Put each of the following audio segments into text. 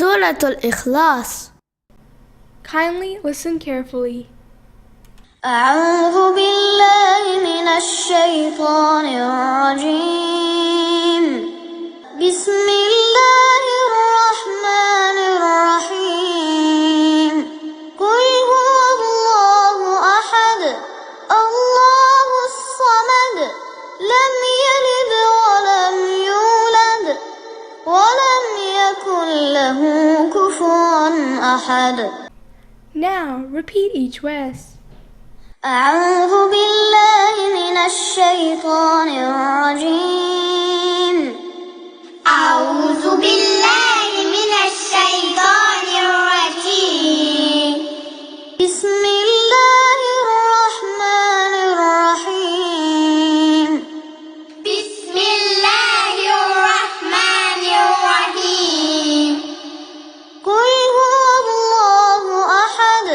سورة الإخلاص. Kindly listen carefully. أعوذ بالله من الشيطان الرجيم. بسم الله الرحمن الرحيم. قل هو الله أحد الله الصمد لم يلد ولم يولد ولم يكن له كفوا أحد. Now repeat each verse. أعوذ بالله من الشيطان الرجيم. أعوذ بالله من الشيطان الرجيم. بسم الله الرحمن الرحيم. بسم الله الرحمن الرحيم. قل هو الله أحد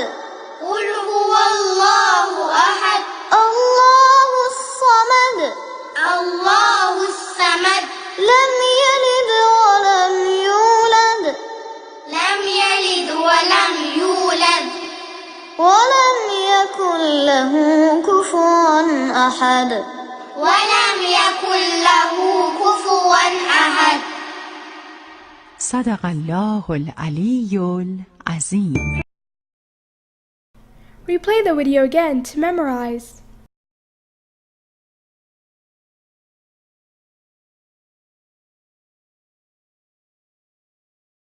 قل هو الله أحد الله الصمد الله الصمد لم يلد ولم يولد لم يلد ولم يولد ولم يكن له كفوا أحد ولم يكن له كفوا أحد. صدق الله العلي العظيم. Replay the video again to memorize.